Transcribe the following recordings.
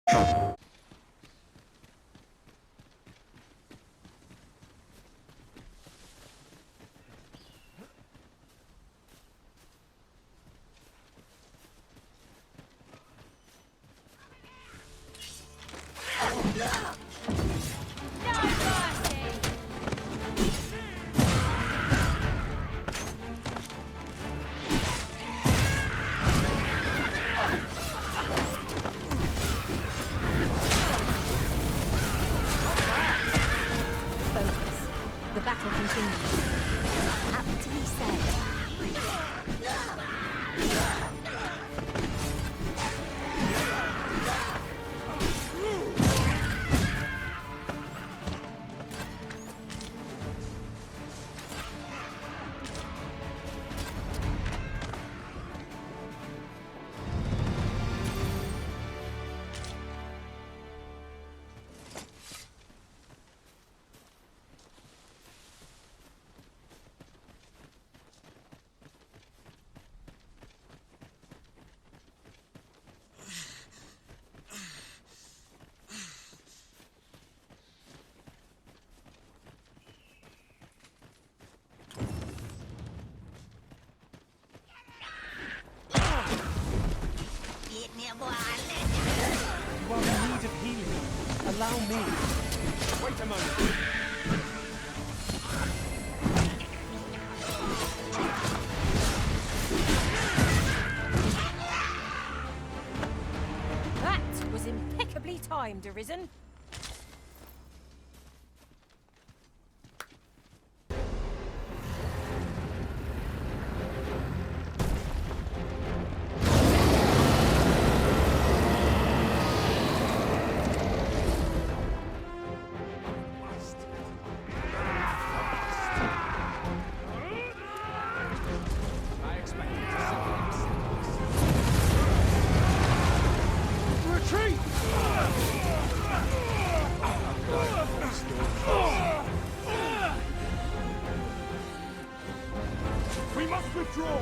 The battle continues. Aptly said. You are in need of healing. Allow me. Wait a moment. That was impeccably timed, Arisen. We must withdraw!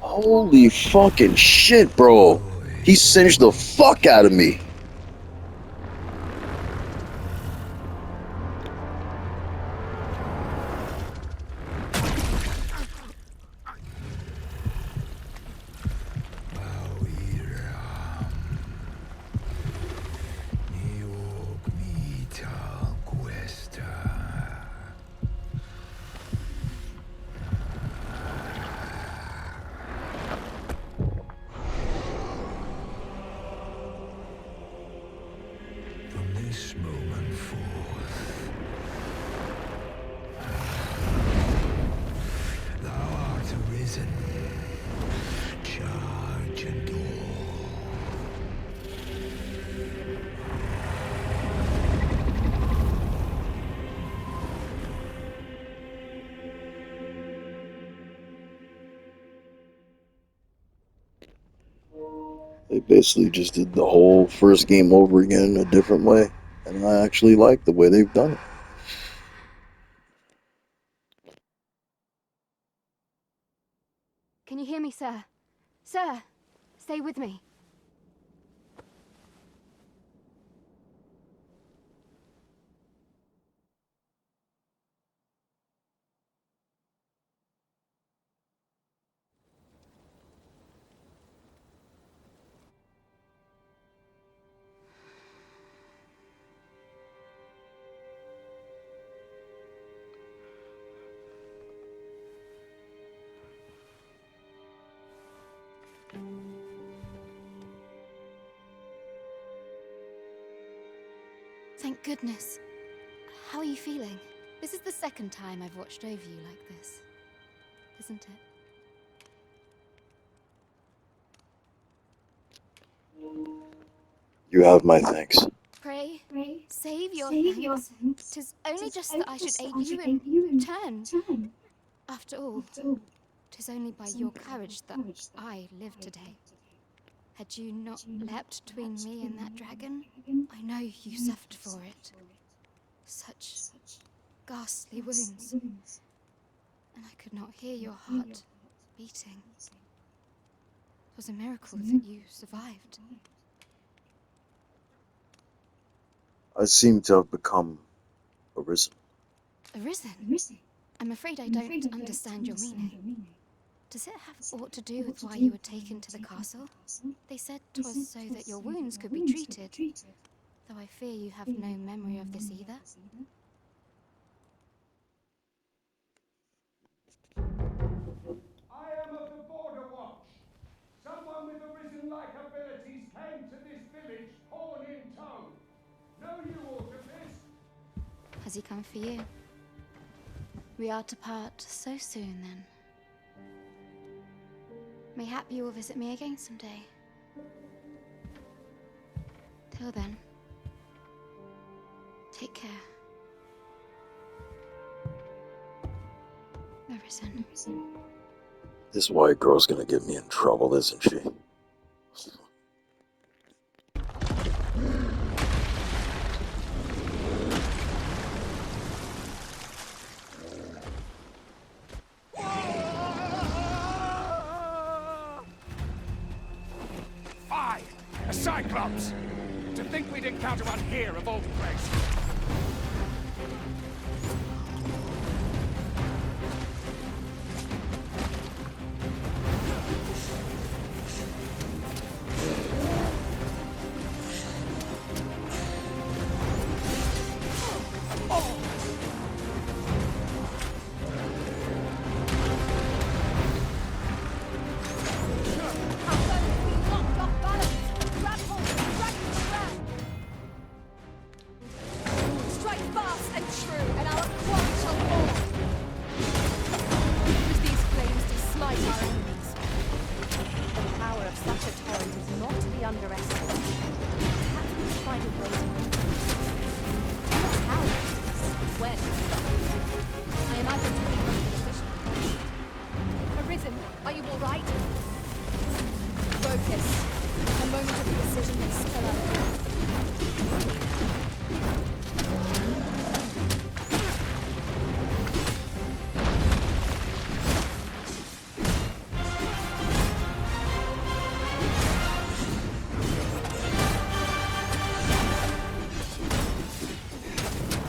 Holy fucking shit, bro. He singed the fuck out of me. This moment forth, thou art arisen. Charge and all. They basically just did the whole first game over again a different way. And I actually like the way they've done it. Can you hear me, sir? Sir, stay with me. Thank goodness. How are you feeling? This is the second time I've watched over you like this, isn't it? You have my thanks. Pray, save your thanks. 'Tis only just that I should aid you in turn. After all, 'tis only by your courage that I live today. Had you not leapt between me and that dragon, I know you suffered for it. Such ghastly wounds. And I could not hear your heart beating. It was a miracle that you survived. I seem to have become arisen. Arisen? I'm afraid I don't understand your meaning. Does it have aught to do with why you were taken to the castle? They said 'twas so that your wounds could be treated, though I fear you have no memory of this either. I am of the Border Watch. Someone with arisen-like abilities came to this village, horn in tow. Know you aught of this? Has he come for you? We are to part so soon, then. Mayhap you will visit me again someday. Till then, take care. Arisen. This white girl's gonna get me in trouble, isn't she? Aye, a Cyclops! To think we'd encounter one here of all places. Strike fast and true, and our quarry shall fall. Use these flames to smite our enemies. The power of such a torrent is not to be underestimated. Perhaps we can find a way to how? When? I imagine to be from the position. Arisen, are you all right? Focus. A moment of precision is still out.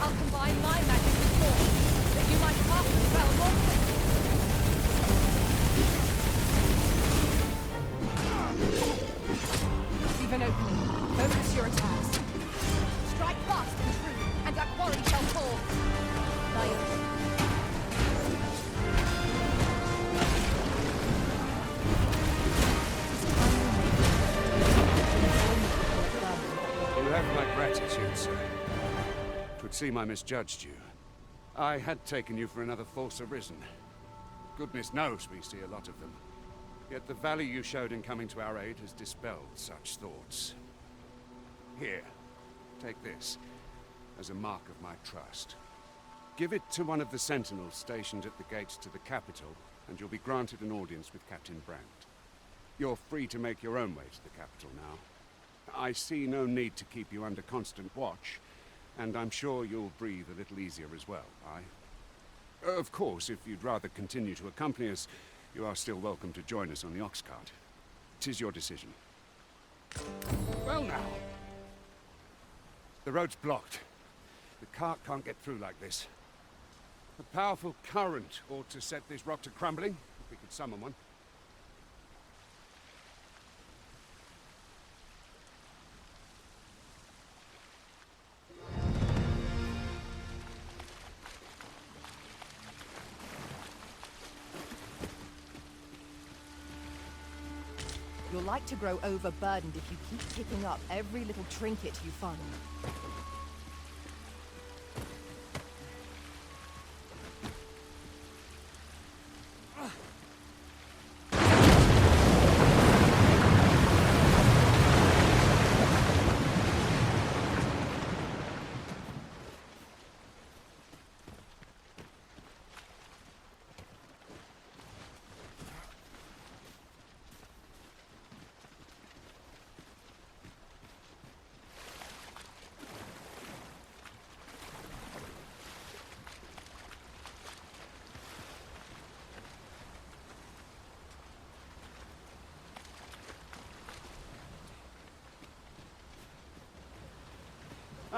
I'll combine my magic with yours, that you might pass the spell more quickly. Leave an opening. Focus your attacks. Strike fast and true, and our quarry shall fall. Lion. You have my gratitude, sir. 'Twould seem I misjudged you. I had taken you for another false arisen. Goodness knows we see a lot of them. Yet the value you showed in coming to our aid has dispelled such thoughts. Here, take this, as a mark of my trust. Give it to one of the sentinels stationed at the gates to the capital, and you'll be granted an audience with Captain Brandt. You're free to make your own way to the capital now. I see no need to keep you under constant watch, and I'm sure you'll breathe a little easier as well, aye? Of course, if you'd rather continue to accompany us, you are still welcome to join us on the ox cart. 'Tis your decision. Well now. The road's blocked. The cart can't get through like this. A powerful current ought to set this rock to crumbling, if we could summon one. You're like to grow overburdened if you keep picking up every little trinket you find.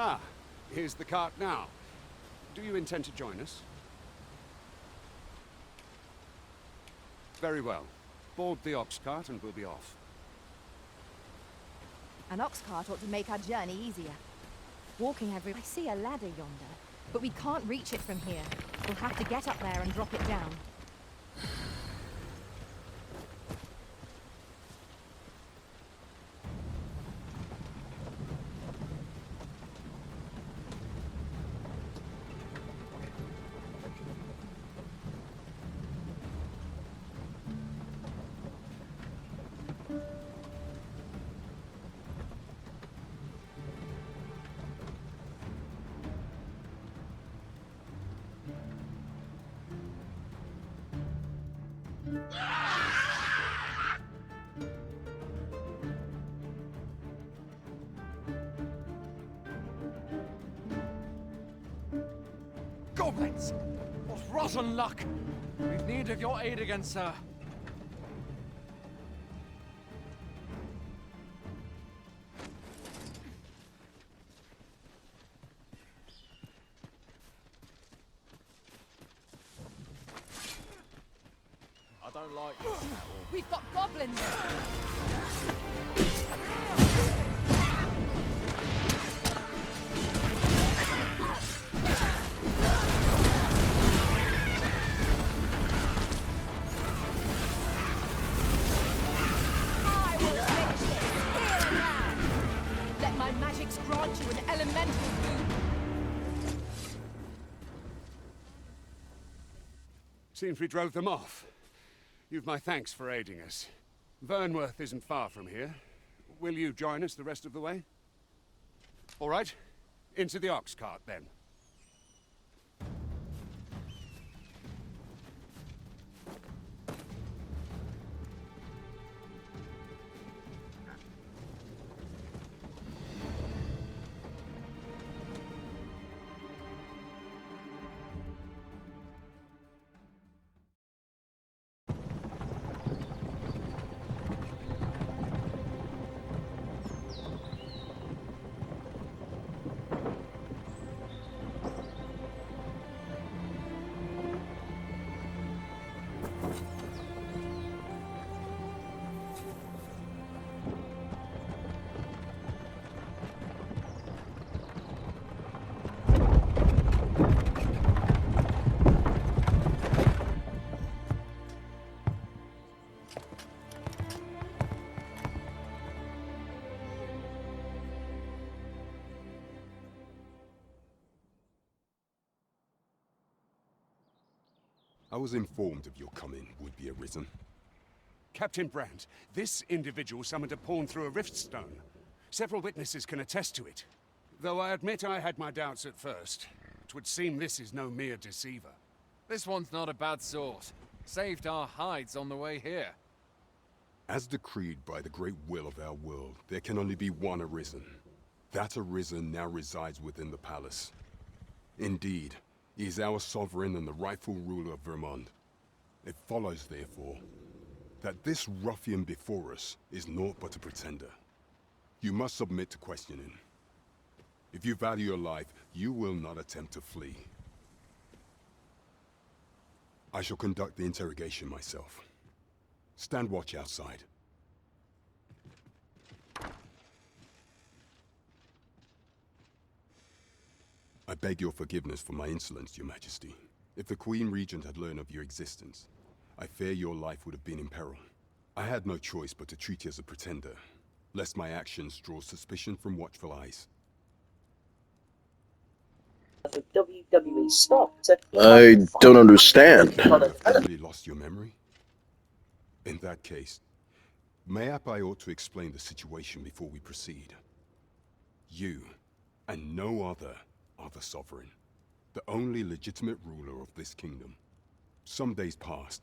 Ah, here's the cart now. Do you intend to join us? Very well. Board the ox cart and we'll be off. An ox cart ought to make our journey easier. Walking every... I see a ladder yonder, but we can't reach it from here. We'll have to get up there and drop it down. Goblins! What rotten luck! We've need of your aid again, sir. I don't like this at all. We've got goblins! I will finish this here and now! Let my magics grant you an elemental boon! Seems we drove them off. You've my thanks for aiding us. Vernworth isn't far from here. Will you join us the rest of the way? All right. Into the ox cart, then. I was informed of your coming would be arisen. Captain Brandt, this individual summoned a pawn through a rift stone. Several witnesses can attest to it. Though I admit I had my doubts at first. It would seem this is no mere deceiver. This one's not a bad sort. Saved our hides on the way here. As decreed by the great will of our world, there can only be one arisen. That arisen now resides within the palace. Indeed, he is our sovereign and the rightful ruler of Vermont. It follows, therefore, that this ruffian before us is naught but a pretender. You must submit to questioning. If you value your life, you will not attempt to flee. I shall conduct the interrogation myself. Stand watch outside. I beg your forgiveness for my insolence, Your Majesty. If the Queen Regent had learned of your existence, I fear your life would have been in peril. I had no choice but to treat you as a pretender, lest my actions draw suspicion from watchful eyes. WWE stopped. I don't understand. Really lost your memory? In that case, mayhap I ought to explain the situation before we proceed. You, and no other, are the sovereign, the only legitimate ruler of this kingdom. Some days past,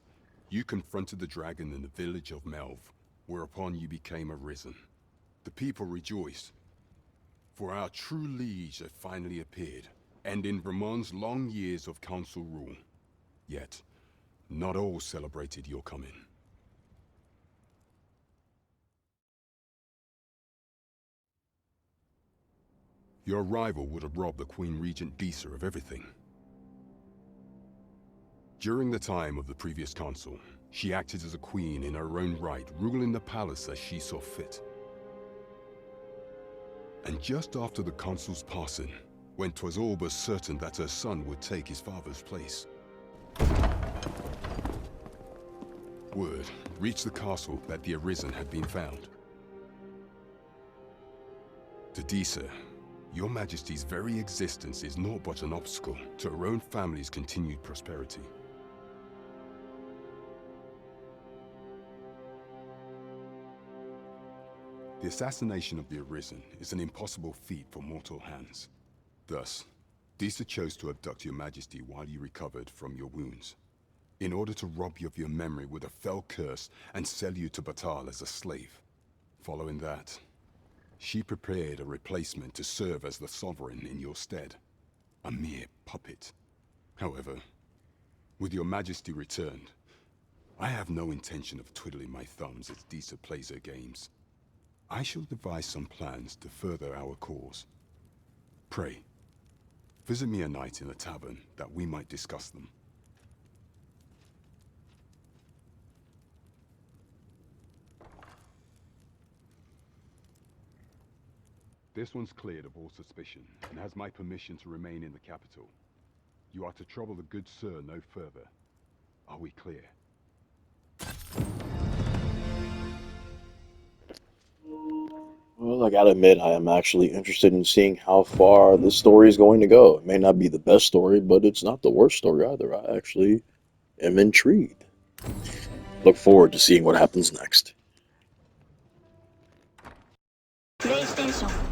you confronted the dragon in the village of Melv, whereupon you became arisen. The people rejoiced, for our true liege had finally appeared, ending Vermont's long years of council rule. Yet, not all celebrated your coming. Your arrival would have robbed the Queen Regent Disa of everything. During the time of the previous consul, she acted as a queen in her own right, ruling the palace as she saw fit. And just after the consul's passing, when 'twas all but certain that her son would take his father's place, word reached the castle that the Arisen had been found. To Disa, your Majesty's very existence is naught but an obstacle to her own family's continued prosperity. The assassination of the Arisen is an impossible feat for mortal hands. Thus, Disa chose to abduct your Majesty while you recovered from your wounds, in order to rob you of your memory with a fell curse and sell you to Batal as a slave. Following that, she prepared a replacement to serve as the sovereign in your stead, a mere puppet. However, with your Majesty returned, I have no intention of twiddling my thumbs as Disa plays her games. I shall devise some plans to further our cause. Pray, visit me a night in the tavern that we might discuss them. This one's cleared of all suspicion and has my permission to remain in the capital. You are to trouble the good sir no further. Are we clear? Well, I gotta admit, I am actually interested in seeing how far this story is going to go. It may not be the best story, but it's not the worst story either. I actually am intrigued. Look forward to seeing what happens next. プレイステーション